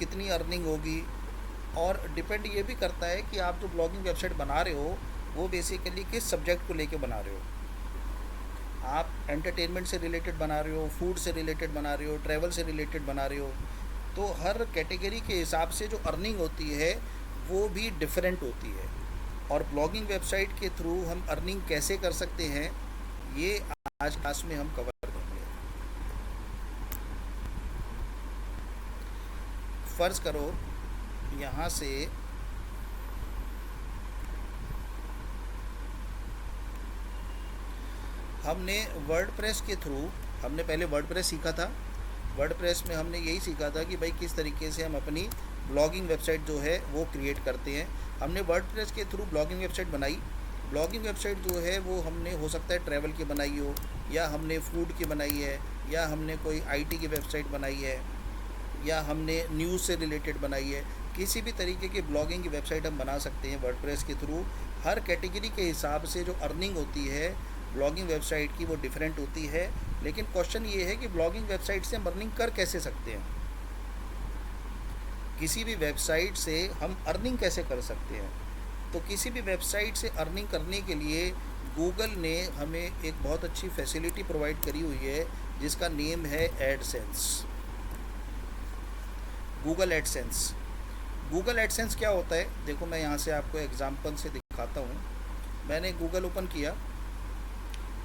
कितनी अर्निंग होगी। और डिपेंड ये भी करता है कि आप जो ब्लॉगिंग वेबसाइट बना रहे हो वो बेसिकली किस सब्जेक्ट को लेके बना रहे हो। आप एंटरटेनमेंट से रिलेटेड बना रहे हो, फूड से रिलेटेड बना रहे हो, ट्रैवल से रिलेटेड बना रहे हो, तो हर कैटेगरी के हिसाब से जो अर्निंग होती है वो भी डिफरेंट होती है। और ब्लॉगिंग वेबसाइट के थ्रू हम अर्निंग कैसे कर सकते हैं ये आज क्लास में हम कवर करेंगे। फ़र्ज़ करो यहाँ से हमने वर्डप्रेस के थ्रू, हमने पहले वर्डप्रेस सीखा था। वर्डप्रेस में हमने यही सीखा था कि भाई किस तरीके से हम अपनी ब्लॉगिंग वेबसाइट जो है वो क्रिएट करते हैं। हमने वर्डप्रेस के थ्रू ब्लॉगिंग वेबसाइट बनाई। ब्लॉगिंग वेबसाइट जो है वो हमने हो सकता है ट्रैवल की बनाई हो, या हमने फूड की बनाई है, या हमने कोई आईटी की वेबसाइट बनाई है, या हमने न्यूज़ से रिलेटेड बनाई है। किसी भी तरीके की ब्लॉगिंग की वेबसाइट हम बना सकते हैं वर्डप्रेस के थ्रू। हर कैटेगरी के हिसाब से जो अर्निंग होती है ब्लॉगिंग वेबसाइट की वो डिफरेंट होती है। लेकिन क्वेश्चन ये है कि ब्लॉगिंग वेबसाइट से हम अर्निंग कर कैसे सकते हैं, किसी भी वेबसाइट से हम अर्निंग कैसे कर सकते हैं। तो किसी भी वेबसाइट से अर्निंग करने के लिए गूगल ने हमें एक बहुत अच्छी फैसिलिटी प्रोवाइड करी हुई है जिसका नेम है AdSense. Google AdSense. Google AdSense क्या होता है, देखो मैं यहाँ से आपको एग्जांपल से दिखाता हूँ। मैंने गूगल ओपन किया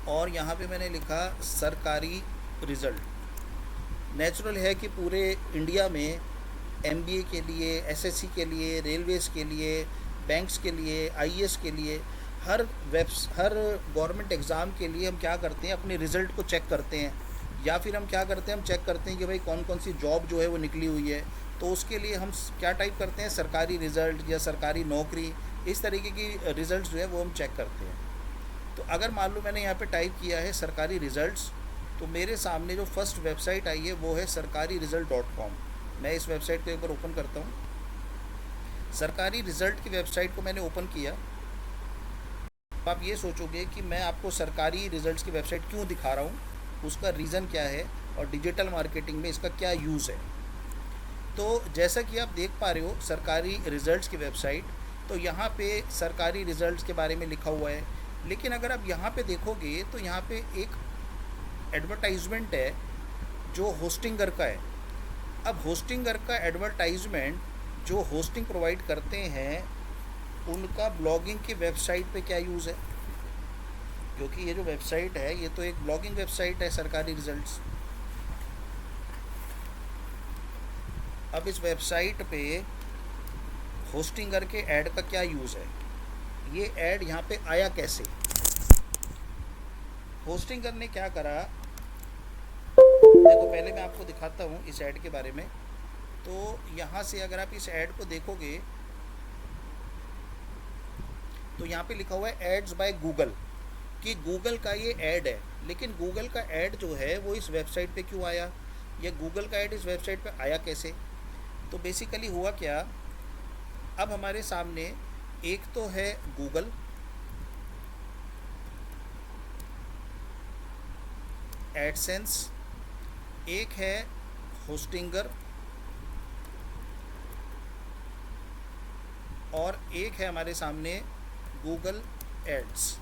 और यहाँ पे मैंने लिखा सरकारी रिज़ल्ट। नेचुरल है कि पूरे इंडिया में एमबीए के लिए, एसएससी के लिए, रेलवेज़ के लिए, बैंक्स के लिए, आईएएस के लिए, हर गवर्नमेंट एग्ज़ाम के लिए हम क्या करते हैं, अपने रिज़ल्ट को चेक करते हैं। या फिर हम क्या करते हैं, हम चेक करते हैं कि भाई कौन कौन सी जॉब जो है वो निकली हुई है। तो उसके लिए हम क्या टाइप करते हैं, सरकारी रिज़ल्ट या सरकारी नौकरी, इस तरीके की रिज़ल्ट जो है वो हम चेक करते हैं। तो अगर मान लो मैंने यहाँ पे टाइप किया है सरकारी रिज़ल्ट्स, तो मेरे सामने जो फर्स्ट वेबसाइट आई है वो है sarkariresult.com। मैं इस वेबसाइट को एक बार ओपन करता हूँ। सरकारी रिज़ल्ट की वेबसाइट को मैंने ओपन किया। तो आप ये सोचोगे कि मैं आपको सरकारी रिज़ल्ट्स की वेबसाइट क्यों दिखा रहा हूँ, उसका रीज़न क्या है और डिजिटल मार्केटिंग में इसका क्या यूज़ है। तो जैसा कि आप देख पा रहे हो सरकारी रिज़ल्ट्स की वेबसाइट, तो यहाँ पे सरकारी रिज़ल्ट्स के बारे में लिखा हुआ है। लेकिन अगर आप यहाँ पे देखोगे तो यहाँ पे एक एडवर्टाइजमेंट है जो होस्टिंगर का है। अब होस्टिंगर का एडवर्टाइजमेंट जो होस्टिंग प्रोवाइड करते हैं उनका ब्लॉगिंग की वेबसाइट पे क्या यूज़ है, क्योंकि ये जो वेबसाइट है ये तो एक ब्लॉगिंग वेबसाइट है सरकारी रिज़ल्ट्स। अब इस वेबसाइट पे होस्टिंगर के ऐड का क्या यूज़ है, ये ऐड यहाँ पे आया कैसे। होस्टिंगर ने क्या करा, देखो पहले मैं आपको दिखाता हूँ इस ऐड के बारे में। तो यहाँ से अगर आप इस ऐड को देखोगे तो यहाँ पे लिखा हुआ है एड्स बाय गूगल, कि गूगल का ये ऐड है। लेकिन गूगल का ऐड जो है वो इस वेबसाइट पे क्यों आया, या गूगल का ऐड इस वेबसाइट पे आया कैसे। तो बेसिकली हुआ क्या, अब हमारे सामने एक तो है गूगल, एडसेंस, एक है होस्टिंगर, और एक है हमारे सामने गूगल एड्स।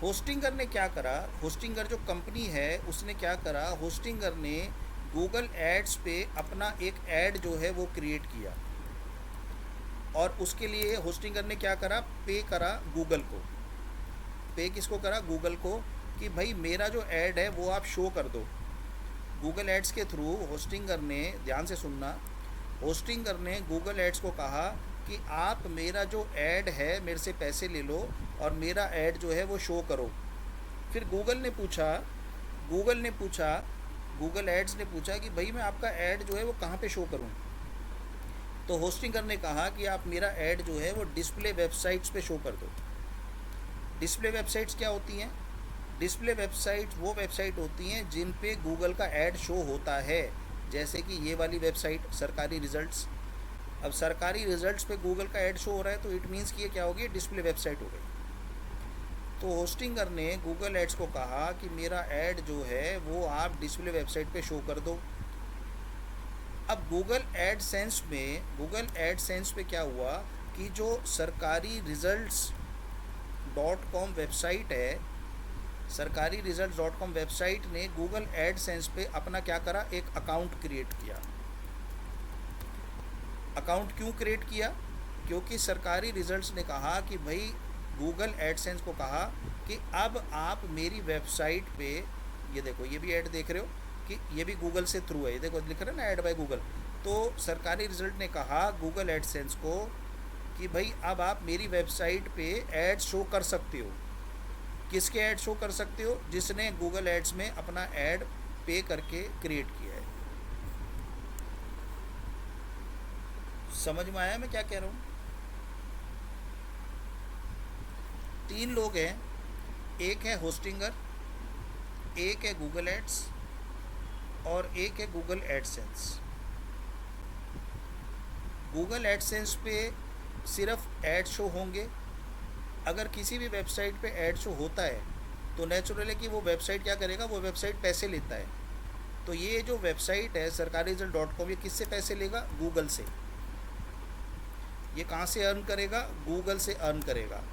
होस्टिंगर ने क्या करा, होस्टिंगर जो कंपनी है उसने क्या करा, होस्टिंगर ने गूगल एड्स पे अपना एक ऐड जो है वो क्रिएट किया। और उसके लिए होस्टिंगर ने क्या करा, पे करा गूगल को। पे किसको करा, गूगल को, कि भाई मेरा जो ऐड है वो आप शो कर दो। गूगल एड्स के थ्रू होस्टिंगर ने, ध्यान से सुनना, होस्टिंगर ने गूगल एड्स को कहा कि आप मेरा जो ऐड है मेरे से पैसे ले लो और मेरा ऐड जो है वो शो करो। फिर गूगल एड्स ने पूछा कि भाई मैं आपका ऐड जो है वो कहाँ पे शो करूँ। तो होस्टिंगर ने कहा कि आप मेरा ऐड जो है वो डिस्प्ले वेबसाइट्स पे शो कर दो। डिस्प्ले वेबसाइट्स क्या होती हैं, डिस्प्ले वेबसाइट वो वेबसाइट होती हैं जिन पे गूगल का ऐड शो होता है, जैसे कि ये वाली वेबसाइट सरकारी रिज़ल्ट्स। अब सरकारी रिज़ल्ट्स पे गूगल का ऐड शो हो रहा है तो इट मीन्स कि ये क्या होगी, डिस्प्ले वेबसाइट हो गई। तो होस्टिंगर ने गूगल एड्स को कहा कि मेरा ऐड जो है वो आप डिस्प्ले वेबसाइट पे शो कर दो। अब गूगल एडसेंस पे क्या हुआ कि जो सरकारी रिजल्ट्स डॉट कॉम वेबसाइट है, सरकारी रिजल्ट डॉट कॉम वेबसाइट ने गूगल एडसेंस पे अपना क्या करा, एक अकाउंट क्रिएट किया। अकाउंट क्यों क्रिएट किया? क्योंकि सरकारी रिजल्ट्स ने कहा कि भाई, गूगल एडसेंस को कहा कि अब आप मेरी वेबसाइट पे, ये देखो ये भी ऐड देख रहे हो कि ये भी गूगल से थ्रू है, ये देखो लिख रहे हैं ना, ऐड बाय गूगल। तो सरकारी रिजल्ट ने कहा गूगल एडसेंस को कि भाई अब आप मेरी वेबसाइट पे ऐड शो कर सकते हो। किसके ऐड शो कर सकते हो? जिसने गूगल एड्स में अपना ऐड पे करके क्रिएट किया है। समझ में आया मैं क्या कह रहा हूँ? 3 लोग हैं, एक है होस्टिंगर, एक है गूगल एड्स और एक है गूगल एडसेंस। गूगल एडसेंस पे सिर्फ ऐड शो होंगे। अगर किसी भी वेबसाइट पे ऐड शो होता है तो नेचुरल है कि वो वेबसाइट क्या करेगा, वो वेबसाइट पैसे लेता है। तो ये जो वेबसाइट है सरकारी रिजल्ट डॉट कॉम, ये किससे पैसे लेगा? गूगल से। ये कहाँ से अर्न करेगा? गूगल से अर्न करेगा।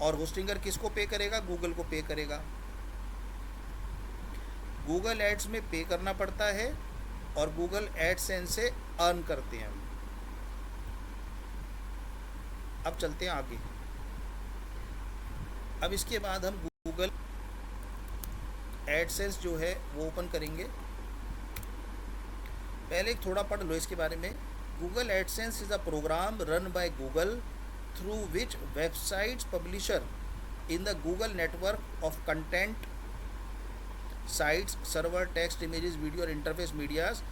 और होस्टिंगर किसको पे करेगा? गूगल को पे करेगा। गूगल एड्स में पे करना पड़ता है और गूगल एडसेंस से अर्न करते हैं हम। अब चलते हैं आगे। अब इसके बाद हम गूगल एडसेंस जो है वो ओपन करेंगे। पहले थोड़ा पढ़ लो इसके बारे में। Google AdSense is a program run by Google through which websites publisher in the Google network of content sites server text images video और interface medias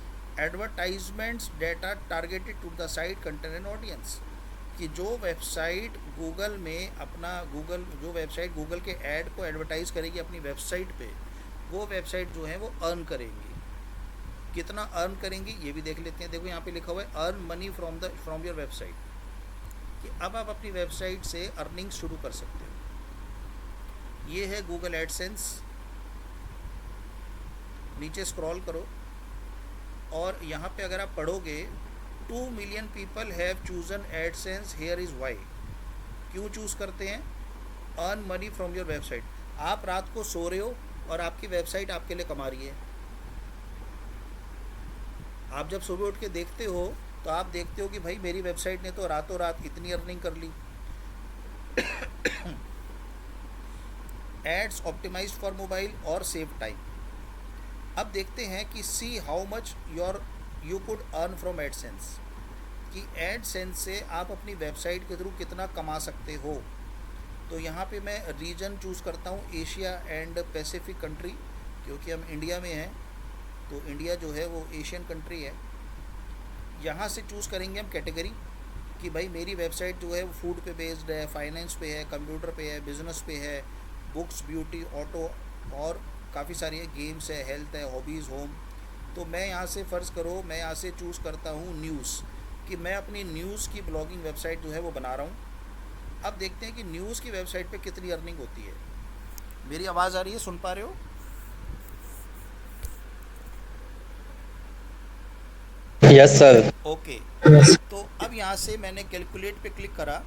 advertisements data targeted to the site content and audience. कि जो website Google में अपना जो website Google के ad को advertise करेगी अपनी वेबसाइट पे, वो वेबसाइट जो है वो अर्न करेंगी। कितना अर्न करेंगी ये भी देख लेते हैं। देखो यहाँ पे लिखा हुआ है earn money from your website, कि अब आप अपनी वेबसाइट से अर्निंग शुरू कर सकते हो। ये है गूगल एडसेंस। नीचे स्क्रॉल करो और यहाँ पे अगर आप पढ़ोगे 2 million people have chosen AdSense, here is why. क्यों चूज़ करते हैं? Earn money from your website. आप रात को सो रहे हो और आपकी वेबसाइट आपके लिए कमा रही है। आप जब सुबह उठ के देखते हो तो आप देखते हो कि भाई मेरी वेबसाइट ने तो रातों रात इतनी अर्निंग कर ली। एड्स ऑप्टिमाइज फॉर मोबाइल और सेव टाइम। अब देखते हैं कि see how much you could earn from AdSense, कि एडसेंस से आप अपनी वेबसाइट के थ्रू कितना कमा सकते हो। तो यहाँ पे मैं रीजन चूज़ करता हूँ एशिया एंड पैसिफिक कंट्री, क्योंकि हम इंडिया में हैं तो इंडिया जो है वो एशियन कंट्री है। यहाँ से चूज़ करेंगे हम कैटेगरी कि भाई मेरी वेबसाइट जो है वो फूड पे बेस्ड है, फाइनेंस पे है, कंप्यूटर पे है, बिजनेस पे है, बुक्स, ब्यूटी, ऑटो और काफ़ी सारी है, गेम्स है, हेल्थ है, हॉबीज़, होम। तो मैं यहाँ से फ़र्ज़ करो मैं यहाँ से चूज़ करता हूँ न्यूज़, कि मैं अपनी न्यूज़ की ब्लॉगिंग वेबसाइट जो है वो बना रहा हूँ। अब देखते हैं कि न्यूज़ की वेबसाइट पे कितनी अर्निंग होती है। मेरी आवाज़ आ रही है? सुन पा रहे हो? Yes sir. ओके। तो अब यहाँ से मैंने कैलकुलेट पे क्लिक करा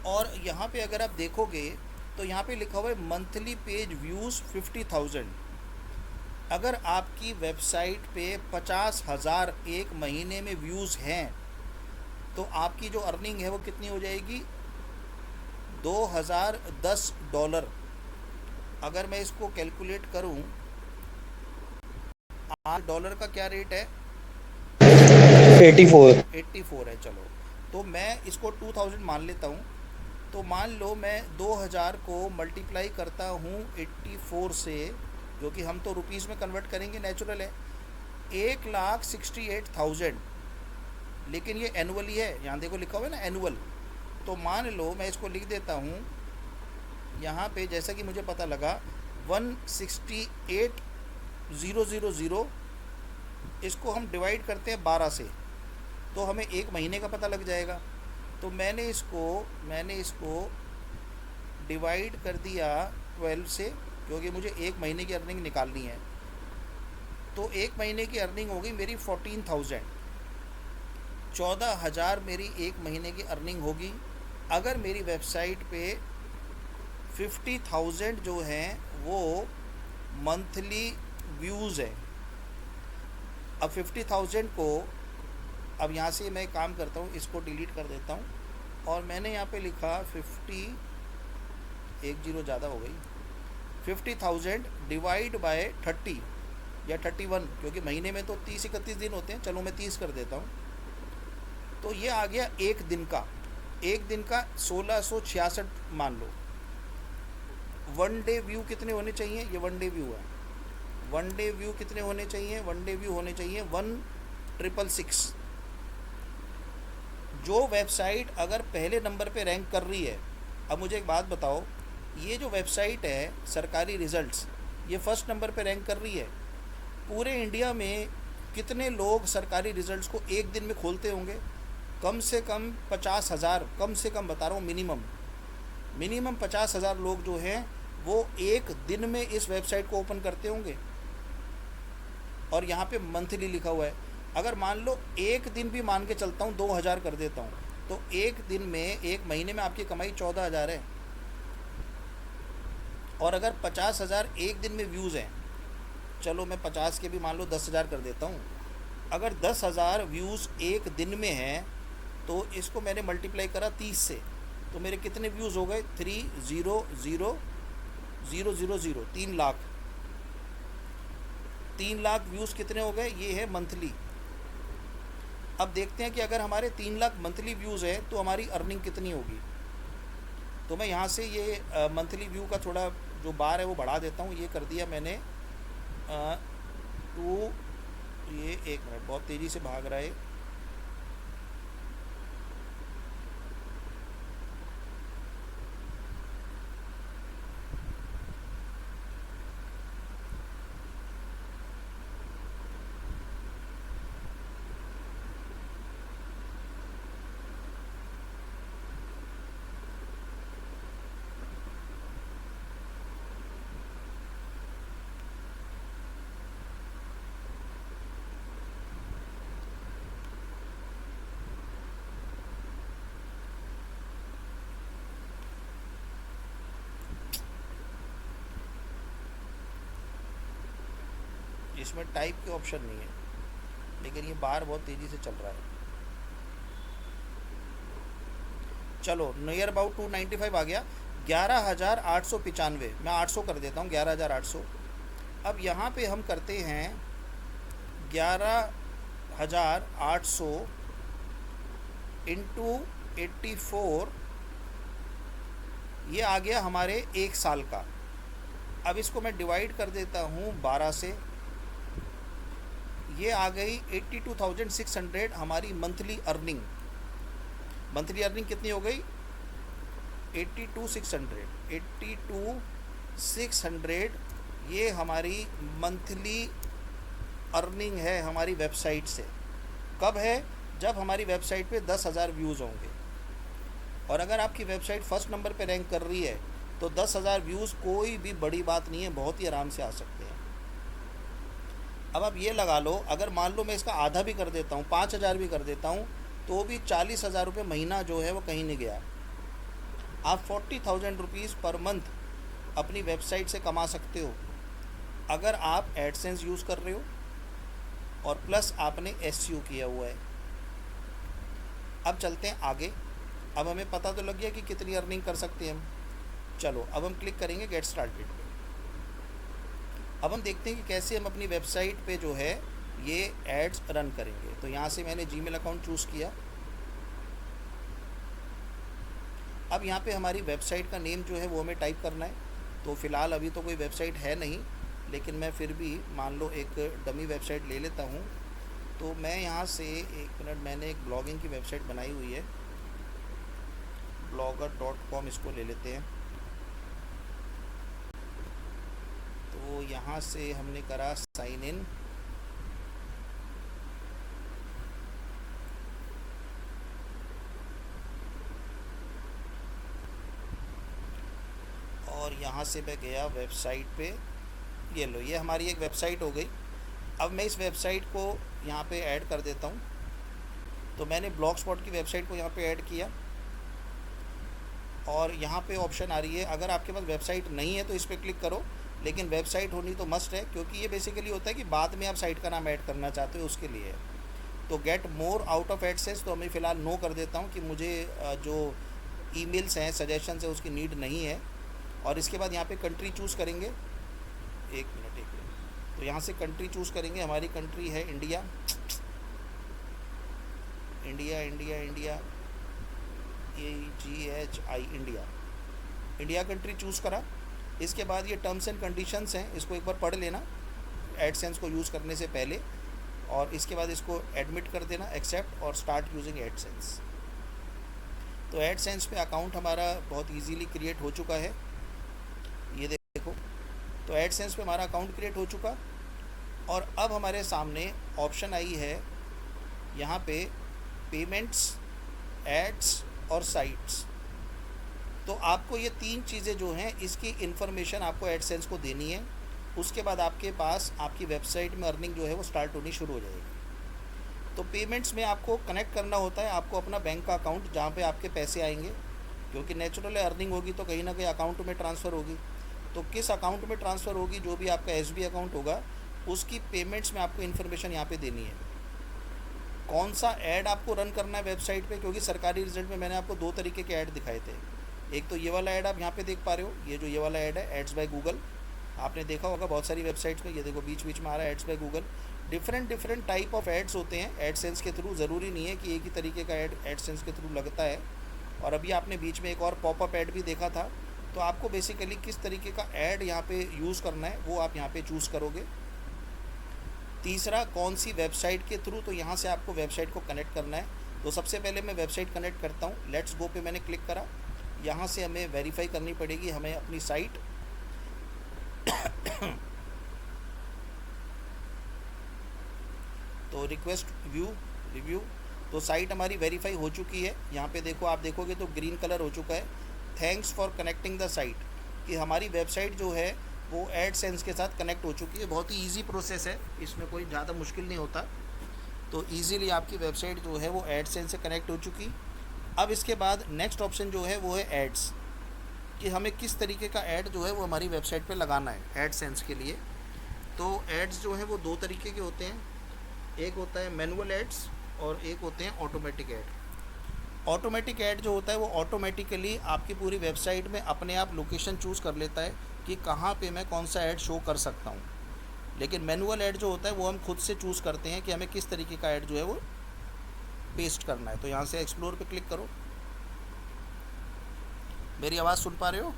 और यहाँ पे अगर आप देखोगे तो यहाँ पे लिखा हुआ है मंथली पेज व्यूज़ 50,000। अगर आपकी वेबसाइट पे 50,000 एक महीने में व्यूज़ हैं तो आपकी जो अर्निंग है वो कितनी हो जाएगी? $2010। अगर मैं इसको कैलकुलेट करूं, आज डॉलर का क्या रेट है? 84। 84 है। चलो तो मैं इसको 2000 मान लेता हूँ। तो मान लो मैं 2000 को मल्टीप्लाई करता हूँ 84 से, जो कि हम तो रुपीज़ में कन्वर्ट करेंगे, नेचुरल है। 1,68,000, लेकिन ये एनुअली है। यहाँ देखो लिखा हुआ है ना एनुअल। तो मान लो मैं इसको लिख देता हूँ यहाँ पे, जैसा कि मुझे पता लगा 168,000, इसको हम डिवाइड करते हैं 12 से तो हमें एक महीने का पता लग जाएगा। तो मैंने इसको डिवाइड कर दिया 12 से, क्योंकि मुझे एक महीने की अर्निंग निकालनी है। तो एक महीने की अर्निंग होगी मेरी 14,000। 14,000 मेरी एक महीने की अर्निंग होगी अगर मेरी वेबसाइट पे 50,000 जो हैं वो मंथली व्यूज़ है। अब 50,000 को, अब यहाँ से मैं काम करता हूँ, इसको डिलीट कर देता हूँ और मैंने यहाँ पे लिखा 50, एक जीरो ज़्यादा हो गई, 50,000 डिवाइड बाय 30 या 31, क्योंकि महीने में तो 30-31 दिन होते हैं, चलो मैं 30 कर देता हूँ। तो ये आ गया एक दिन का, एक दिन का 1666 मान लो। वन डे व्यू कितने होने चाहिए, ये वन डे व्यू है, वन डे व्यू कितने होने चाहिए, वन डे व्यू होने चाहिए 1,666। जो वेबसाइट अगर पहले नंबर पे रैंक कर रही है, अब मुझे एक बात बताओ, ये जो वेबसाइट है सरकारी रिजल्ट्स, ये फर्स्ट नंबर पे रैंक कर रही है, पूरे इंडिया में कितने लोग सरकारी रिजल्ट्स को एक दिन में खोलते होंगे? कम से कम 50,000, कम से कम बता रहा हूँ, मिनिमम 50,000 लोग जो हैं वो एक दिन में इस वेबसाइट को ओपन करते होंगे। और यहाँ पे मंथली लिखा हुआ है। अगर मान लो एक दिन भी मान के चलता हूँ, 2,000 कर देता हूँ, तो एक दिन में, एक महीने में आपकी कमाई 14,000 है। और अगर 50,000 एक दिन में व्यूज़ हैं, चलो मैं 50 के भी मान लो 10,000 कर देता हूँ। अगर 10,000 व्यूज़ एक दिन में हैं तो इसको मैंने मल्टीप्लाई करा 30 से, तो मेरे कितने व्यूज़ हो गए? 3,0,0,0,0,0, 3 लाख। 3 लाख व्यूज़ कितने हो गए? ये है मंथली। अब देखते हैं कि अगर हमारे 3 लाख मंथली व्यूज़ है तो हमारी अर्निंग कितनी होगी। तो मैं यहाँ से ये मंथली व्यू का थोड़ा जो बार है वो बढ़ा देता हूँ। ये कर दिया मैंने 2, ये 1 मिनट, बहुत तेज़ी से भाग रहा है। इसमें टाइप के ऑप्शन नहीं है, लेकिन ये बार बहुत तेज़ी से चल रहा है। चलो नियर अबाउट 295 आ गया। 11,895, मैं 800 कर देता हूँ, 11,800। अब यहाँ पे हम करते हैं 11,800 इंटू 84, ये आ गया हमारे एक साल का। अब इसको मैं डिवाइड कर देता हूँ 12 से, ये आ गई 82,600 हमारी मंथली अर्निंग। मंथली अर्निंग कितनी हो गई? 82,600, 82,600 ये हमारी मंथली अर्निंग है हमारी वेबसाइट से। कब है? जब हमारी वेबसाइट पे 10,000 व्यूज़ होंगे। और अगर आपकी वेबसाइट फर्स्ट नंबर पे रैंक कर रही है तो 10,000 व्यूज़ कोई भी बड़ी बात नहीं है, बहुत ही आराम से आ सकते हैं। अब आप ये लगा लो, अगर मान लो मैं इसका आधा भी कर देता हूँ, 5,000 भी कर देता हूँ, तो भी 40,000 रुपये महीना जो है वो कहीं नहीं गया। आप 40,000 रुपीज़ पर मंथ अपनी वेबसाइट से कमा सकते हो अगर आप एडसेंस यूज़ कर रहे हो और प्लस आपने एसईओ किया हुआ है। अब चलते हैं आगे। अब हमें पता तो लग गया कि कितनी अर्निंग कर सकते हैं हम। चलो अब हम क्लिक करेंगे गेट स्टार्टेड पे। अब हम देखते हैं कि कैसे हम अपनी वेबसाइट पे जो है ये एड्स रन करेंगे। तो यहाँ से मैंने जीमेल अकाउंट चूज़ किया। अब यहाँ पे हमारी वेबसाइट का नेम जो है वो हमें टाइप करना है। तो फ़िलहाल अभी तो कोई वेबसाइट है नहीं, लेकिन मैं फिर भी मान लो एक डमी वेबसाइट ले लेता हूँ। तो मैं यहाँ से, एक मिनट, मैंने एक ब्लॉगिंग की वेबसाइट बनाई हुई है, blogger.com, इसको ले लेते हैं। तो यहाँ से हमने करा साइन इन। और यहाँ से मैं गया वेबसाइट पे। ये लो, ये हमारी एक वेबसाइट हो गई। अब मैं इस वेबसाइट को यहाँ पे ऐड कर देता हूँ। तो मैंने ब्लॉग स्पॉट की वेबसाइट को यहाँ पे ऐड किया और यहाँ पे ऑप्शन आ रही है, अगर आपके पास वेबसाइट नहीं है तो इस पर क्लिक करो, लेकिन वेबसाइट होनी तो मस्ट है, क्योंकि ये बेसिकली होता है कि बाद में आप साइट का नाम ऐड करना चाहते हो उसके लिए है। तो get more out of AdSense तो मैं फ़िलहाल नो कर देता हूँ कि मुझे जो ईमेल्स हैं, सजेशंस है, उसकी नीड नहीं है। और इसके बाद यहाँ पे कंट्री चूज़ करेंगे, एक मिनट। तो यहाँ से कंट्री चूज़ करेंगे, हमारी कंट्री है India, India India India, AGHI, India. India country choose करा। इसके बाद ये टर्म्स एंड कंडीशंस हैं, इसको एक बार पढ़ लेना एडसेंस को यूज़ करने से पहले, और इसके बाद इसको एडमिट कर देना, एक्सेप्ट, और स्टार्ट यूजिंग एडसेंस। तो एडसेंस पे अकाउंट हमारा बहुत इजीली क्रिएट हो चुका है, ये देखो। तो एडसेंस पे हमारा अकाउंट क्रिएट हो चुका, और अब हमारे सामने ऑप्शन आई है यहाँ पे पेमेंट्स, एड्स और साइट्स। तो आपको ये तीन चीज़ें जो हैं इसकी इन्फॉर्मेशन आपको एडसेंस को देनी है। उसके बाद आपके पास आपकी वेबसाइट में अर्निंग जो है वो स्टार्ट होनी शुरू हो जाएगी। तो पेमेंट्स में आपको कनेक्ट करना होता है आपको अपना बैंक का अकाउंट, जहाँ पे आपके पैसे आएंगे, क्योंकि नेचुरल अर्निंग होगी तो कहीं ना कहीं अकाउंट में ट्रांसफ़र होगी। तो किस अकाउंट में ट्रांसफ़र होगी, जो भी आपका SB अकाउंट होगा, उसकी पेमेंट्स में आपको इन्फॉर्मेशन यहाँ पे देनी है। कौन सा ऐड आपको रन करना है वेबसाइट पे, क्योंकि सरकारी रिजल्ट में मैंने आपको 2 तरीके के ऐड दिखाए थे। एक तो ये वाला ऐड आप यहाँ पे देख पा रहे हो, ये जो ये वाला ऐड है, एड्स बाय गूगल, आपने देखा होगा बहुत सारी वेबसाइट्स में, ये देखो बीच बीच में आ रहा है ads by Google. Different type of ads होते हैं एडसेंस के थ्रू, ज़रूरी नहीं है कि एक ही तरीके का ऐड एडसेंस के थ्रू लगता है। और अभी आपने बीच में एक और पॉपअप ऐड भी देखा था। तो आपको बेसिकली किस तरीके का ऐड यहाँ पे यूज़ करना है वो आप यहाँ पे चूज़ करोगे। तीसरा, कौन सी वेबसाइट के थ्रू, तो यहाँ से आपको वेबसाइट को कनेक्ट करना है। तो सबसे पहले मैं वेबसाइट कनेक्ट करता हूँ। लेट्स गो पे मैंने क्लिक करा। यहाँ से हमें वेरीफाई करनी पड़ेगी हमें अपनी साइट। तो रिक्वेस्ट व्यू रिव्यू, तो साइट हमारी वेरीफाई हो चुकी है। यहाँ पे देखो, आप देखोगे तो ग्रीन कलर हो चुका है, thanks for connecting the site, कि हमारी वेबसाइट जो है वो एडसेंस के साथ कनेक्ट हो चुकी है। बहुत ही इजी प्रोसेस है, इसमें कोई ज़्यादा मुश्किल नहीं होता। तो ईज़िली आपकी वेबसाइट जो है वो एडसेंस से कनेक्ट हो चुकी। अब इसके बाद नेक्स्ट ऑप्शन जो है वो है एड्स, कि हमें किस तरीके का ऐड जो है वो हमारी वेबसाइट पे लगाना है एडसेंस के लिए। तो एड्स जो है वो 2 तरीके के होते हैं, एक होता है मैनुअल एड्स और एक होते हैं ऑटोमेटिक ऐड। ऑटोमेटिक ऐड जो होता है वो ऑटोमेटिकली आपकी पूरी वेबसाइट में अपने आप लोकेशन चूज़ कर लेता है कि कहाँ पे मैं कौन सा ऐड शो कर सकता हूँ। लेकिन मैनुअल ऐड जो होता है वो हम खुद से चूज़ करते हैं कि हमें किस तरीके का ऐड जो है वो पेस्ट करना है। तो यहाँ से एक्सप्लोर पे क्लिक करो। मेरी आवाज़ सुन पा रहे हो?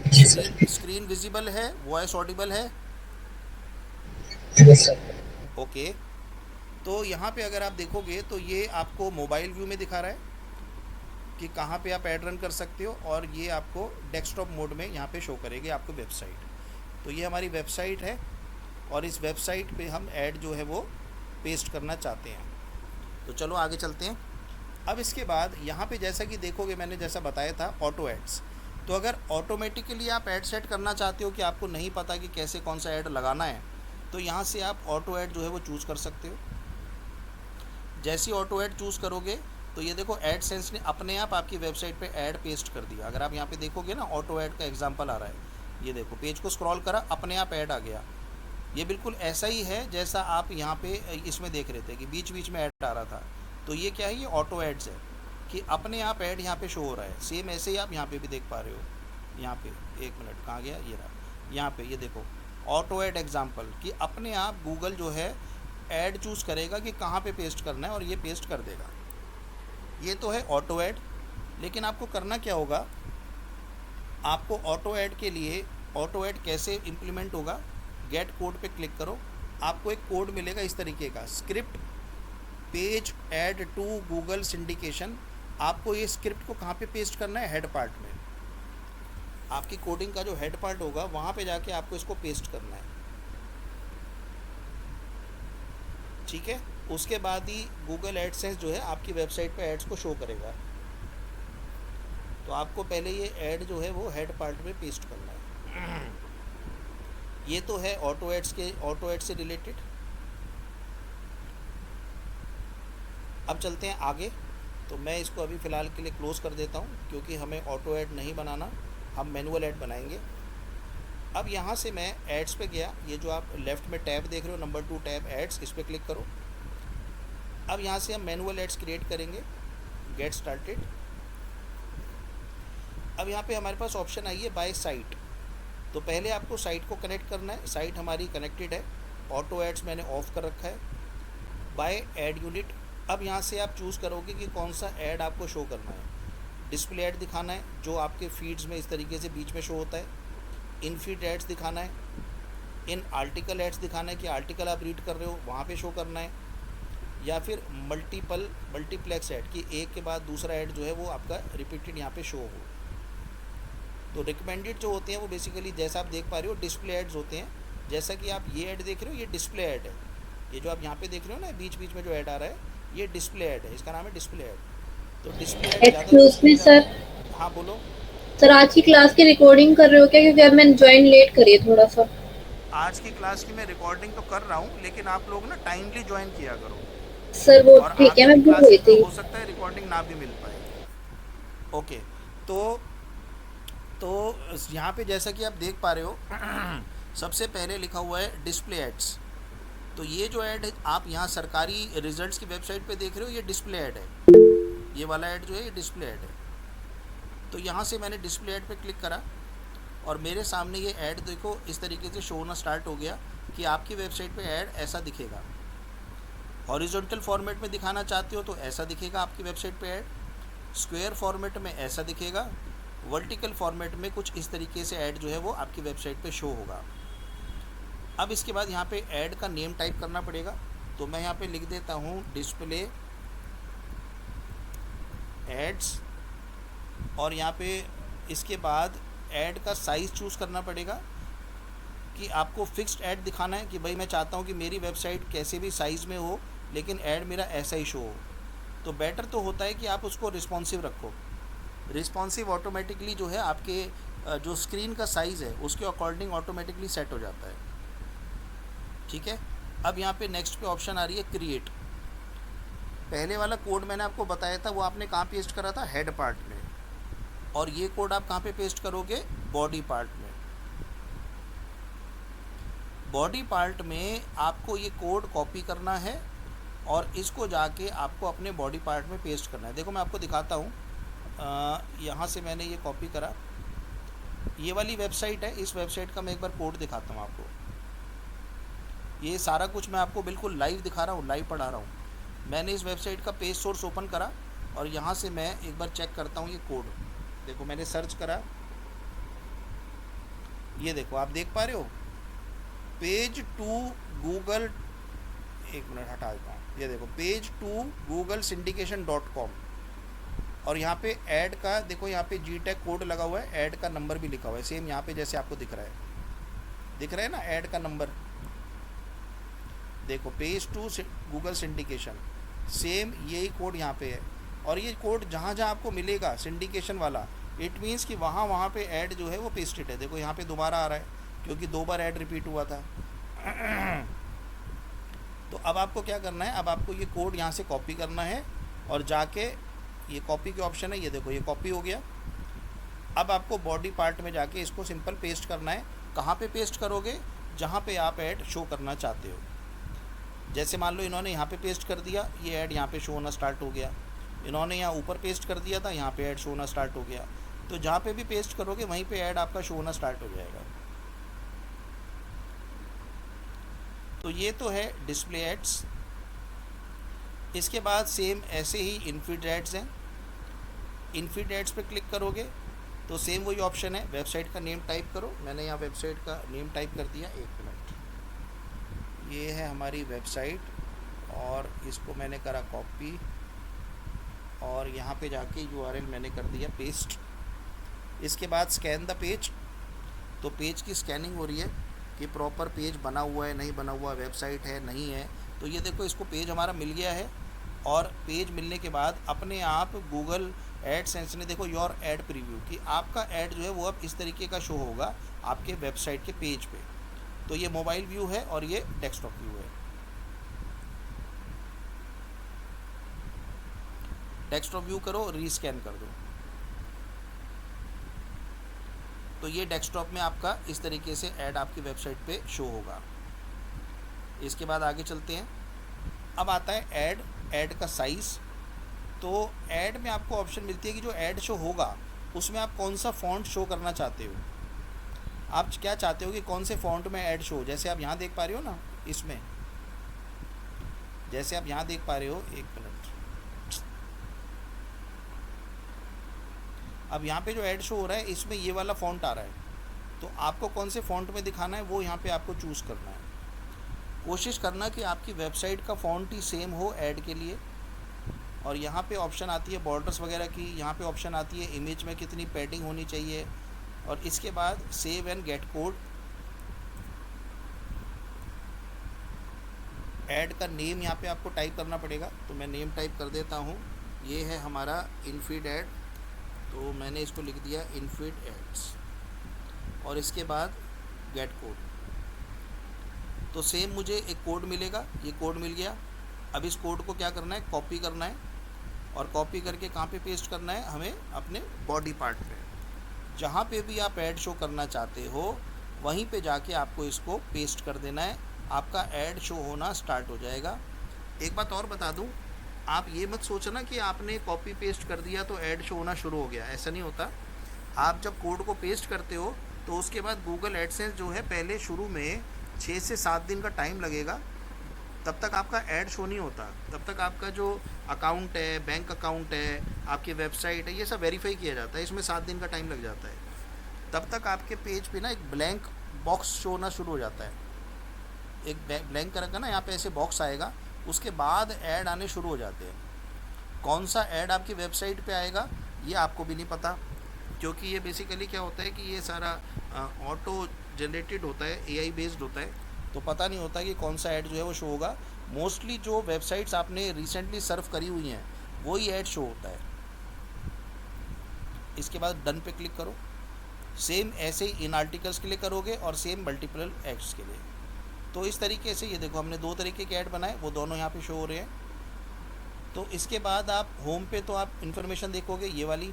जी सर। स्क्रीन विजिबल है, वॉइस ऑडिबल है? Yes sir. ओके। तो यहाँ पे अगर आप देखोगे तो ये आपको मोबाइल व्यू में दिखा रहा है कि कहाँ पे आप ऐड रन कर सकते हो, और ये आपको डेस्कटॉप मोड में यहाँ पे शो करेगी आपको वेबसाइट। तो ये हमारी वेबसाइट है, और इस वेबसाइट पे हम ऐड जो है वो पेस्ट करना चाहते हैं। तो चलो आगे चलते हैं। अब इसके बाद यहाँ पे जैसा कि देखोगे, मैंने जैसा बताया था ऑटो एड्स। तो अगर ऑटोमेटिकली आप ऐड सेट करना चाहते हो कि आपको नहीं पता कि कैसे कौन सा ऐड लगाना है, तो यहाँ से आप ऑटो ऐड जो है वो चूज़ कर सकते हो। जैसी ऑटो ऐड चूज़ करोगे तो ये देखो एडसेंस ने अपने आप आपकी वेबसाइट पे ऐड पेस्ट कर दिया। अगर आप यहाँ पे देखोगे ना, ऑटो ऐड का एग्जांपल आ रहा है, ये देखो पेज को स्क्रॉल करा, अपने आप ऐड आ गया। ये बिल्कुल ऐसा ही है जैसा आप यहाँ पे इसमें देख रहे थे कि बीच बीच में ऐड आ रहा था। तो ये क्या है, ये ऑटो एड्स है कि अपने आप ऐड यहाँ पे शो हो रहा है। सेम ऐसे ही आप यहाँ पे भी देख पा रहे हो। यहाँ पे एक मिनट, कहाँ गया, ये रहा। यहाँ पे ये देखो ऑटो ऐड एग्जांपल, कि अपने आप गूगल जो है ऐड चूज़ करेगा कि कहाँ पे पेस्ट करना है और ये पेस्ट कर देगा। ये तो है ऑटो ऐड। लेकिन आपको करना क्या होगा, आपको ऑटो ऐड के लिए, ऑटो ऐड कैसे इम्प्लीमेंट होगा, गेट कोड पे क्लिक करो। आपको एक कोड मिलेगा इस तरीके का, script page ad to Google syndication. आपको ये स्क्रिप्ट को कहाँ पे पेस्ट करना है, हेड पार्ट में। आपकी कोडिंग का जो हेड पार्ट होगा वहाँ पे जाके आपको इसको पेस्ट करना है, ठीक है। उसके बाद ही गूगल एडसेंस जो है आपकी वेबसाइट पे एड्स को शो करेगा। तो आपको पहले ये ऐड जो है वो हेड पार्ट में पेस्ट करना है। ये तो है ऑटो एड्स के, ऑटो एड से रिलेटेड। अब चलते हैं आगे। तो मैं इसको अभी फ़िलहाल के लिए क्लोज़ कर देता हूँ, क्योंकि हमें ऑटो ऐड नहीं बनाना, हम मैनुअल ऐड बनाएंगे। अब यहाँ से मैं एड्स पे गया, ये जो आप लेफ़्ट में टैब देख रहे हो नंबर 2 टैब एड्स, इस पर क्लिक करो। अब यहाँ से हम मैनुअल एड्स क्रिएट करेंगे, गेट स्टार्टेड। अब यहाँ पे हमारे पास ऑप्शन आई है बाय साइट। तो पहले आपको साइट को कनेक्ट करना है, साइट हमारी कनेक्टेड है, ऑटो एड्स मैंने ऑफ कर रखा है। बाय ऐड यूनिट, अब यहाँ से आप चूज़ करोगे कि कौन सा ऐड आपको शो करना है। डिस्प्ले ऐड दिखाना है जो आपके फीड्स में इस तरीके से बीच में शो होता है, इन फीड एड्स दिखाना है, इन आर्टिकल एड्स दिखाना है कि आर्टिकल आप रीड कर रहे हो वहाँ पे शो करना है, या फिर मल्टीप्लेक्स ऐड कि एक के बाद दूसरा ऐड जो है वो आपका रिपीटेड यहाँ पे शो हो। तो रिकमेंडेड जो होते हैं वो बेसिकली जैसा आप देख पा रहे हो डिस्प्ले एड्स होते हैं। जैसा कि आप ये ऐड देख रहे हो, ये डिस्प्ले ऐड है। ये जो आप यहाँ पे देख रहे हो ना बीच बीच में जो ऐड आ रहा है, ये डिस्प्ले ऐड है, इसका नाम है डिस्प्ले ऐड। तो डिस्प्ले ऐड ज़्यादा यूज़ एक्सक्यूज मी किए सर। जाते हैं। हाँ बोलो। सर आज की क्लास की रिकॉर्डिंग कर रहे हो क्या? क्योंकि अब मैंने ज्वाइन लेट करी है थोड़ा सा। आज की क्लास की मैं रिकॉर्डिंग तो कर रहा हूँ, लेकिन आप लोग ना टाइमली ज्वाइन किया करो, सर वो और ठीक है, आगे की मैं भूल गई क्लासेस में थी। हो सकता है रिकॉर्डिंग ना भी मिल पाए। ओके। तो तो यहाँ पे जैसा कि आप देख पा रहे हो सबसे पहले लिखा हुआ है डिस्प्ले एड्स। तो ये जो ऐड आप यहाँ सरकारी रिजल्ट्स की वेबसाइट पे देख रहे हो, ये डिस्प्ले ऐड है। ये वाला ऐड जो है ये डिस्प्ले ऐड है। तो यहाँ से मैंने डिस्प्ले ऐड पे क्लिक करा और मेरे सामने ये ऐड देखो इस तरीके से शो होना स्टार्ट हो गया कि आपकी वेबसाइट पे ऐड ऐसा दिखेगा। हॉरिजॉन्टल फॉर्मेट में दिखाना चाहते हो तो ऐसा दिखेगा आपकी वेबसाइट पे ऐड, स्क्वायर फॉर्मेट में ऐसा दिखेगा, वर्टिकल फॉर्मेट में कुछ इस तरीके से ऐड जो है वो आपकी वेबसाइट पे शो होगा। अब इसके बाद यहाँ पे ऐड का नेम टाइप करना पड़ेगा। तो मैं यहाँ पे लिख देता हूँ डिस्प्ले एड्स, और यहाँ पे इसके बाद ऐड का साइज़ चूज़ करना पड़ेगा कि आपको फिक्स्ड ऐड दिखाना है कि भाई मैं चाहता हूँ कि मेरी वेबसाइट कैसे भी साइज़ में हो लेकिन ऐड मेरा ऐसा ही शो हो। तो बेटर तो होता है कि आप उसको रिस्पॉन्सिव रखो। रिस्पॉन्सिव ऑटोमेटिकली जो है आपके जो स्क्रीन का साइज़ है उसके अकॉर्डिंग ऑटोमेटिकली सेट हो जाता है। ठीक है। अब यहाँ पे नेक्स्ट पे ऑप्शन आ रही है क्रिएट। पहले वाला कोड मैंने आपको बताया था वो आपने कहाँ पेस्ट करा था, हेड पार्ट में, और ये कोड आप कहाँ पे पेस्ट करोगे, बॉडी पार्ट में। बॉडी पार्ट में आपको ये कोड कॉपी करना है और इसको जाके आपको अपने बॉडी पार्ट में पेस्ट करना है। देखो मैं आपको दिखाता हूँ, यहाँ से मैंने ये कॉपी करा, ये वाली वेबसाइट है, इस वेबसाइट का मैं एक बार कोड दिखाता हूँ आपको। ये सारा कुछ मैं आपको बिल्कुल लाइव दिखा रहा हूँ, लाइव पढ़ा रहा हूँ। मैंने इस वेबसाइट का पेज सोर्स ओपन करा और यहाँ से मैं एक बार चेक करता हूँ ये कोड। देखो मैंने सर्च करा, ये देखो आप देख पा रहे हो, पेज टू गूगल, एक मिनट हटा देता हूँ, ये देखो पेज टू गूगल syndication.com, और यहाँ पे ऐड का देखो, यहाँ पे जी टैग कोड लगा हुआ है, ऐड का नंबर भी लिखा हुआ है सेम यहाँ पे जैसे आपको दिख रहा है ना ऐड का नंबर। देखो page to Google syndication, same यही कोड यहाँ पे है। और ये कोड जहाँ जहाँ आपको मिलेगा सिंडिकेशन वाला, इट मीन्स कि वहाँ पे ऐड जो है वो पेस्टेड है। देखो यहाँ पे दोबारा आ रहा है क्योंकि 2 बार ऐड रिपीट हुआ था। तो अब आपको क्या करना है, अब आपको ये कोड यहाँ से कॉपी करना है और जाके ये कॉपी के ऑप्शन है, ये देखो ये कॉपी हो गया। अब आपको बॉडी पार्ट में जाके इसको सिंपल पेस्ट करना है। कहाँ पे पेस्ट करोगे, जहाँ पे आप ऐड शो करना चाहते हो। जैसे मान लो इन्होंने यहाँ पे पेस्ट कर दिया, ये ऐड यहाँ पे शो होना स्टार्ट हो गया। इन्होंने यहाँ ऊपर पेस्ट कर दिया था, यहाँ पे ऐड शो होना स्टार्ट हो गया। तो जहाँ पे भी पेस्ट करोगे वहीं पे ऐड आपका शो होना स्टार्ट हो जाएगा। तो ये तो है डिस्प्ले एड्स। इसके बाद सेम ऐसे ही इनफीड एड्स हैं। इनफीड एड्स पे क्लिक करोगे तो सेम वही ऑप्शन है, वेबसाइट का नेम टाइप करो। मैंने यहाँ वेबसाइट का नेम टाइप कर दिया, 1 मिनट। ये है हमारी वेबसाइट और इसको मैंने करा कॉपी और यहाँ पे जाके यूआरएल मैंने कर दिया पेस्ट। इसके बाद स्कैन द पेज। तो पेज की स्कैनिंग हो रही है कि प्रॉपर पेज बना हुआ है नहीं बना हुआ, वेबसाइट है नहीं है। तो ये देखो इसको पेज हमारा मिल गया है, और पेज मिलने के बाद अपने आप गूगल एडसेंस ने देखो योर ऐड प्रीव्यू कि आपका ऐड जो है वो अब इस तरीके का शो होगा आपके वेबसाइट के पेज पे। तो ये मोबाइल व्यू है और ये डेस्कटॉप व्यू है। डेस्कटॉप व्यू करो, रीस्कैन कर दो। तो ये डेस्कटॉप में आपका इस तरीके से ऐड आपकी वेबसाइट पे शो होगा। इसके बाद आगे चलते हैं। अब आता है ऐड का साइज़। तो ऐड में आपको ऑप्शन मिलती है कि जो ऐड शो होगा उसमें आप कौन सा फ़ॉन्ट शो करना चाहते हो। आप क्या चाहते हो कि कौन से फ़ॉन्ट में ऐड शो हो। जैसे आप यहाँ देख पा रहे हो ना, इसमें जैसे आप यहाँ देख पा रहे हो, एक मिनट, अब यहाँ पे जो ऐड शो हो रहा है इसमें ये वाला फ़ॉन्ट आ रहा है। तो आपको कौन से फ़ॉन्ट में दिखाना है वो यहाँ पे आपको चूज़ करना है। कोशिश करना कि आपकी वेबसाइट का फ़ॉन्ट ही सेम हो ऐड के लिए। और यहाँ पे ऑप्शन आती है बॉर्डर्स वगैरह की, यहाँ पे ऑप्शन आती है इमेज में कितनी पैडिंग होनी चाहिए, और इसके बाद save and gate code. Add का नेम यहाँ पे आपको टाइप करना पड़ेगा, तो मैं नेम टाइप कर देता हूँ। ये है हमारा इनफीड ऐड, तो मैंने इसको लिख दिया इनफीड एड्स, और इसके बाद गेट कोड। तो सेम मुझे एक कोड मिलेगा, ये कोड मिल गया। अब इस कोड को क्या करना है, कॉपी करना है, और कॉपी करके कहाँ पे पेस्ट करना है, हमें अपने बॉडी पार्ट पे। जहाँ पे भी आप ऐड शो करना चाहते हो वहीं पे जाके आपको इसको पेस्ट कर देना है, आपका ऐड शो होना स्टार्ट हो जाएगा। एक बात और बता दूँ, आप ये मत सोचना कि आपने कॉपी पेस्ट कर दिया तो ऐड शो होना शुरू हो गया, ऐसा नहीं होता। आप जब कोड को पेस्ट करते हो तो उसके बाद गूगल एडसेंस जो है पहले शुरू में 6 से 7 दिन का टाइम लगेगा, तब तक आपका ऐड शो नहीं होता। तब तक आपका जो अकाउंट है, बैंक अकाउंट है, आपकी वेबसाइट है, ये सब वेरीफाई किया जाता है, इसमें 7 दिन का टाइम लग जाता है। तब तक आपके पेज पे ना एक ब्लैंक बॉक्स शो होना शुरू हो जाता है। एक ब्लैंक कलर का ना यहाँ पे ऐसे बॉक्स आएगा, उसके बाद ऐड आने शुरू हो जाते हैं। कौन सा ऐड आपकी वेबसाइट पे आएगा ये आपको भी नहीं पता, क्योंकि ये बेसिकली क्या होता है कि ये सारा ऑटो जनरेटेड होता है, एआई बेस्ड होता है, तो पता नहीं होता कि कौन सा ऐड जो है वो शो होगा। मोस्टली जो वेबसाइट्स आपने रिसेंटली सर्व करी हुई हैं वही ऐड शो होता है। इसके बाद डन पे क्लिक करो। सेम ऐसे ही इन आर्टिकल्स के लिए करोगे और सेम मल्टीपल एड्स के लिए। तो इस तरीके से ये देखो हमने 2 तरीके के ऐड बनाए, वो दोनों यहाँ पे शो हो रहे हैं। तो इसके बाद आप होम पे तो आप इन्फॉर्मेशन देखोगे, ये वाली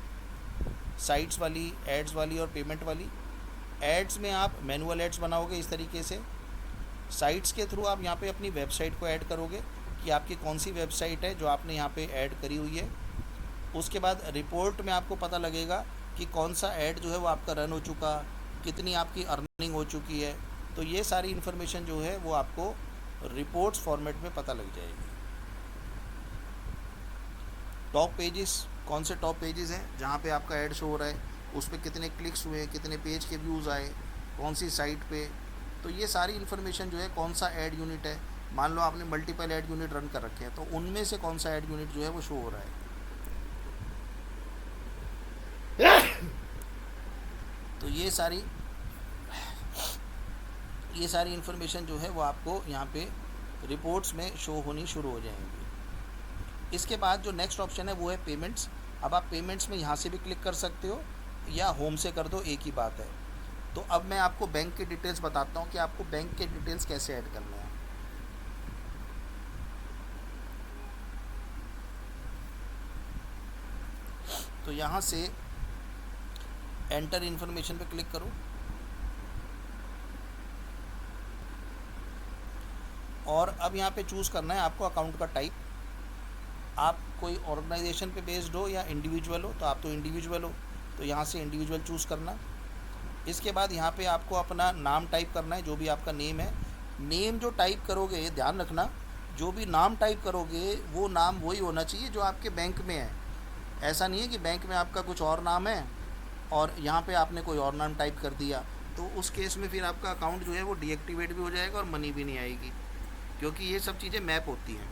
साइट्स वाली, एड्स वाली और पेमेंट वाली। एड्स में आप मैनुअल एड्स बनाओगे इस तरीके से। साइट्स के थ्रू आप यहाँ पे अपनी वेबसाइट को ऐड करोगे कि आपकी कौन सी वेबसाइट है जो आपने यहाँ पे ऐड करी हुई है। उसके बाद रिपोर्ट में आपको पता लगेगा कि कौन सा ऐड जो है वो आपका रन हो चुका, कितनी आपकी अर्निंग हो चुकी है। तो ये सारी इन्फॉर्मेशन जो है वो आपको रिपोर्ट्स फॉर्मेट में पता लग जाएगी। टॉप पेजेस, कौन से टॉप पेजेस हैं जहाँ पे आपका ऐड शो हो रहा है, उस पर कितने क्लिक्स हुए, कितने पेज के व्यूज़ आए, कौन सी साइट पे। तो ये सारी इन्फॉर्मेशन जो है, कौन सा ऐड यूनिट है, मान लो आपने मल्टीपल ऐड यूनिट रन कर रखे हैं तो उनमें से कौन सा ऐड यूनिट जो है वो शो हो रहा है। तो ये सारी इन्फॉर्मेशन जो है वो आपको यहाँ पे रिपोर्ट्स में शो होनी शुरू हो जाएंगी। इसके बाद जो नेक्स्ट ऑप्शन है वो है पेमेंट्स। अब आप पेमेंट्स में यहाँ से भी क्लिक कर सकते हो या होम से कर दो, एक ही बात है। तो अब मैं आपको बैंक के डिटेल्स बताता हूँ कि आपको बैंक के डिटेल्स कैसे ऐड करने हैं। तो यहाँ से एंटर इन्फॉर्मेशन पे क्लिक करो, और अब यहाँ पे चूज़ करना है आपको अकाउंट का टाइप। आप कोई ऑर्गेनाइजेशन पे बेस्ड हो या इंडिविजुअल हो, तो आप तो इंडिविजुअल हो, तो यहाँ से इंडिविजुअल चूज़ करना। इसके बाद यहाँ पे आपको अपना नाम टाइप करना है, जो भी आपका नेम है। नेम जो टाइप करोगे, ध्यान रखना, जो भी नाम टाइप करोगे वो नाम वही होना चाहिए जो आपके बैंक में है। ऐसा नहीं है कि बैंक में आपका कुछ और नाम है और यहाँ पे आपने कोई और नाम टाइप कर दिया, तो उस केस में फिर आपका अकाउंट जो है वो डीएक्टिवेट भी हो जाएगा और मनी भी नहीं आएगी, क्योंकि ये सब चीज़ें मैप होती हैं।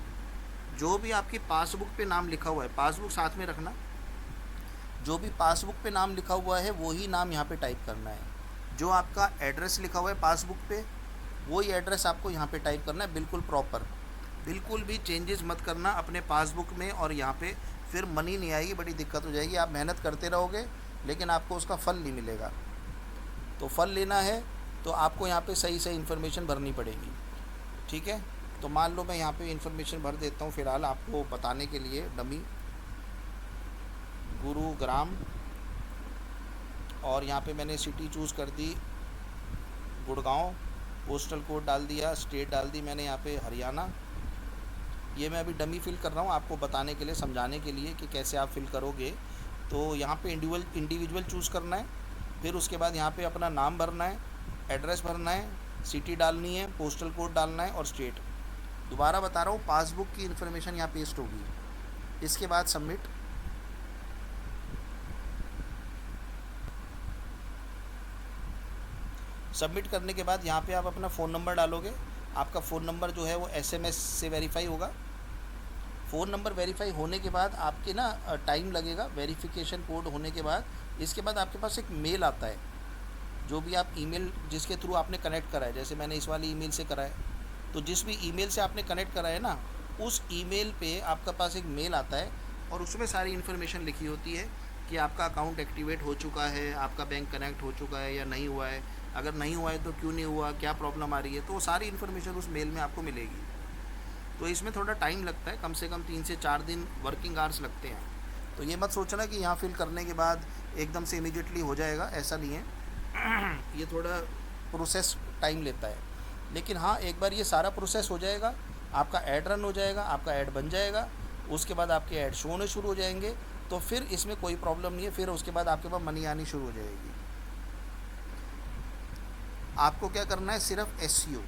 जो भी आपकी पासबुक पे नाम लिखा हुआ है, पासबुक साथ में रखना, जो भी पासबुक पे नाम लिखा हुआ है वही नाम यहाँ पे टाइप करना है। जो आपका एड्रेस लिखा हुआ है पासबुक पे, वही एड्रेस आपको यहाँ पे टाइप करना है, बिल्कुल प्रॉपर। बिल्कुल भी चेंजेस मत करना अपने पासबुक में, और यहाँ पे फिर मनी नहीं आएगी, बड़ी दिक्कत हो जाएगी। आप मेहनत करते रहोगे लेकिन आपको उसका फल नहीं मिलेगा। तो फल लेना है तो आपको यहाँ पे सही सही इन्फॉर्मेशन भरनी पड़ेगी, ठीक है। तो मान लो मैं यहाँ पे इन्फॉर्मेशन भर देता हूँ फ़िलहाल आपको बताने के लिए, डमी। गुरुग्राम, और यहाँ पे मैंने सिटी चूज़ कर दी गुड़गांव, पोस्टल कोड डाल दिया, स्टेट डाल दी मैंने यहाँ पे हरियाणा। ये मैं अभी डमी फिल कर रहा हूँ आपको बताने के लिए, समझाने के लिए कि कैसे आप फिल करोगे। तो यहाँ पे इंडिविजुअल चूज़ करना है, फिर उसके बाद यहाँ पे अपना नाम भरना है, एड्रेस भरना है, सिटी डालनी है, पोस्टल कोड डालना है और स्टेट। दोबारा बता रहा हूँ, पासबुक की इन्फॉर्मेशन यहाँ पेस्ट होगी। इसके बाद सबमिट। सबमिट करने के बाद यहाँ पे आप अपना फ़ोन नंबर डालोगे। आपका फ़ोन नंबर जो है वो SMS से वेरीफाई होगा। फ़ोन नंबर वेरीफाई होने के बाद आपके ना टाइम लगेगा वेरिफिकेशन कोड होने के बाद। इसके बाद आपके पास एक मेल आता है, जो भी आप ईमेल जिसके थ्रू आपने कनेक्ट करा है, जैसे मैंने इस वाली ईमेल से करा है, तो जिस भी ईमेल से आपने कनेक्ट करा है ना, उस ईमेल पे आपका पास एक मेल आता है और उसमें सारी इन्फॉर्मेशन लिखी होती है कि आपका अकाउंट एक्टिवेट हो चुका है, आपका बैंक कनेक्ट हो चुका है या नहीं हुआ है, अगर नहीं हुआ है तो क्यों नहीं हुआ, क्या प्रॉब्लम आ रही है, तो वो सारी इन्फॉर्मेशन उस मेल में आपको मिलेगी। तो इसमें थोड़ा टाइम लगता है, कम से कम 3 से 4 दिन वर्किंग आवर्स लगते हैं। तो ये मत सोचना कि यहाँ फिल करने के बाद एकदम से इमीडिएटली हो जाएगा, ऐसा नहीं है। ये थोड़ा प्रोसेस टाइम लेता है, लेकिन हाँ एक बार ये सारा प्रोसेस हो जाएगा, आपका ऐड रन हो जाएगा, आपका ऐड बन जाएगा, उसके बाद आपके ऐड शो होने शुरू हो जाएंगे, तो फिर इसमें कोई प्रॉब्लम नहीं है। फिर उसके बाद आपके पास मनी आनी शुरू हो जाएगी। आपको क्या करना है, सिर्फ SEO,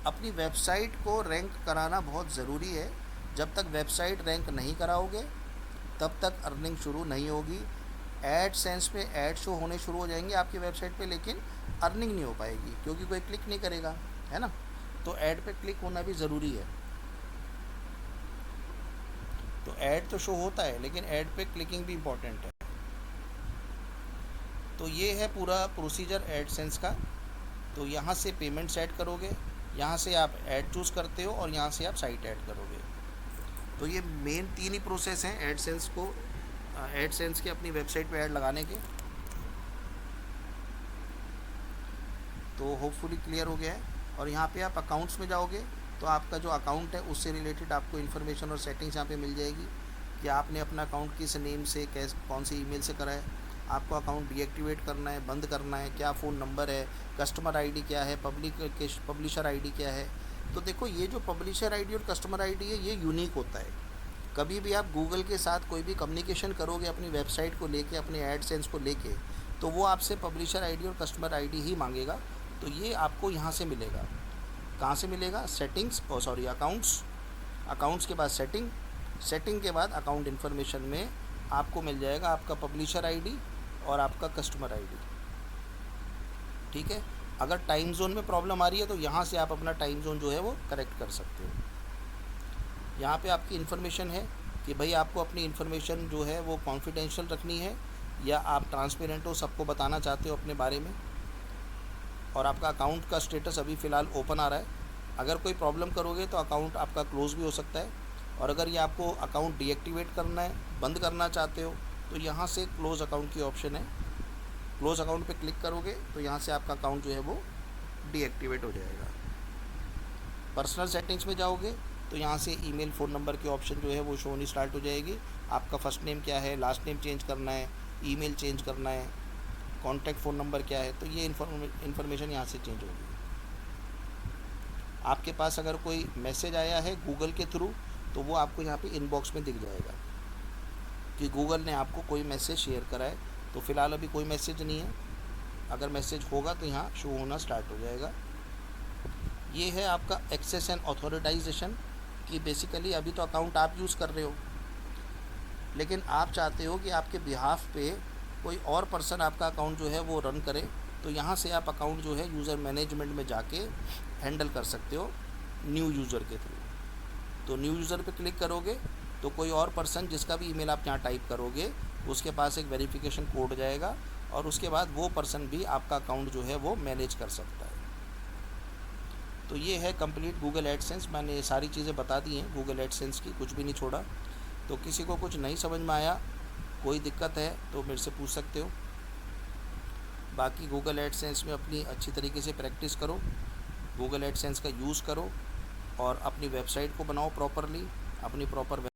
अपनी वेबसाइट को रैंक कराना बहुत ज़रूरी है। जब तक वेबसाइट रैंक नहीं कराओगे तब तक अर्निंग शुरू नहीं होगी। एडसेंस पे ऐड शो होने शुरू हो जाएंगे आपकी वेबसाइट पे, लेकिन अर्निंग नहीं हो पाएगी क्योंकि कोई क्लिक नहीं करेगा, है ना। तो ऐड पे क्लिक होना भी ज़रूरी है। तो ऐड तो शो होता है, लेकिन ऐड पे क्लिकिंग भी इम्पॉर्टेंट है। तो ये है पूरा प्रोसीजर एडसेंस का। तो यहाँ से पेमेंट सेट करोगे, यहाँ से आप ऐड चूज़ करते हो और यहाँ से आप साइट ऐड करोगे। तो ये मेन 3 ही प्रोसेस हैं एडसेंस के अपनी वेबसाइट पे ऐड लगाने के। तो होपफुली क्लियर हो गया है। और यहाँ पे आप अकाउंट्स में जाओगे तो आपका जो अकाउंट है उससे रिलेटेड आपको इन्फॉर्मेशन और सेटिंग्स यहाँ पे मिल जाएगी कि आपने अपना अकाउंट किस नेम से कौन सी ईमेल से करा है, आपको अकाउंट डीएक्टिवेट करना है, बंद करना है, क्या फ़ोन नंबर है, कस्टमर आईडी क्या है, पब्लिशर आईडी क्या है। तो देखो ये जो पब्लिशर आईडी और कस्टमर आईडी है ये यूनिक होता है। कभी भी आप गूगल के साथ कोई भी कम्युनिकेशन करोगे अपनी वेबसाइट को लेके, अपने एडसेंस को लेके, तो वो आपसे पब्लिशर आईडी और कस्टमर आईडी ही मांगेगा। तो ये आपको यहाँ से मिलेगा। कहाँ से मिलेगा, अकाउंट्स के बाद सेटिंग के बाद अकाउंट इन्फॉर्मेशन में आपको मिल जाएगा आपका पब्लिशर आईडी और आपका कस्टमर आईडी। ठीक है। अगर टाइम जोन में प्रॉब्लम आ रही है तो यहाँ से आप अपना टाइम जोन जो है वो करेक्ट कर सकते हो। यहाँ पे आपकी इन्फॉर्मेशन है कि भाई आपको अपनी इन्फॉर्मेशन जो है वो कॉन्फिडेंशियल रखनी है या आप ट्रांसपेरेंट हो, सबको बताना चाहते हो अपने बारे में। और आपका अकाउंट का स्टेटस अभी फ़िलहाल ओपन आ रहा है। अगर कोई प्रॉब्लम करोगे तो अकाउंट आपका क्लोज़ भी हो सकता है। और अगर ये आपको अकाउंट डीएक्टिवेट करना है, बंद करना चाहते हो, तो यहाँ से क्लोज़ अकाउंट की ऑप्शन है। क्लोज़ अकाउंट पे क्लिक करोगे तो यहाँ से आपका अकाउंट जो है वो डीएक्टिवेट हो जाएगा। पर्सनल सेटिंग्स में जाओगे तो यहाँ से ईमेल, फ़ोन नंबर की ऑप्शन जो है वो शो होनी स्टार्ट हो जाएगी। आपका फ़र्स्ट नेम क्या है, लास्ट नेम चेंज करना है, ईमेल चेंज करना है, कॉन्टैक्ट फ़ोन नंबर क्या है, तो ये इन्फॉर्मेशन यहाँ से चेंज होगी। आपके पास अगर कोई मैसेज आया है गूगल के थ्रू तो वो आपको यहाँ पे इनबॉक्स में दिख जाएगा कि गूगल ने आपको कोई मैसेज शेयर करा है। तो फ़िलहाल अभी कोई मैसेज नहीं है, अगर मैसेज होगा तो यहाँ शो होना स्टार्ट हो जाएगा। ये है आपका एक्सेस एंड ऑथोराइजेशन कि बेसिकली अभी तो अकाउंट आप यूज़ कर रहे हो, लेकिन आप चाहते हो कि आपके बिहाफ पे कोई और पर्सन आपका अकाउंट जो है वो रन करे। तो यहाँ से आप अकाउंट जो है यूज़र मैनेजमेंट में जाके हैंडल कर सकते हो न्यू यूज़र के थ्रू। तो न्यू यूज़र पे क्लिक करोगे तो कोई और पर्सन जिसका भी ईमेल आप यहाँ टाइप करोगे उसके पास एक वेरिफिकेशन कोड जाएगा और उसके बाद वो पर्सन भी आपका अकाउंट जो है वो मैनेज कर सकता है। तो ये है कंप्लीट गूगल एडसेंस। मैंने ये सारी चीज़ें बता दी हैं गूगल एडसेंस की, कुछ भी नहीं छोड़ा। तो किसी को कुछ नहीं समझ में आया, कोई दिक्कत है तो मेरे से पूछ सकते हो। बाकी गूगल एडसेंस में अपनी अच्छी तरीके से प्रैक्टिस करो, गूगल एडसेंस का यूज़ करो और अपनी वेबसाइट को बनाओ प्रॉपरली, अपनी प्रॉपर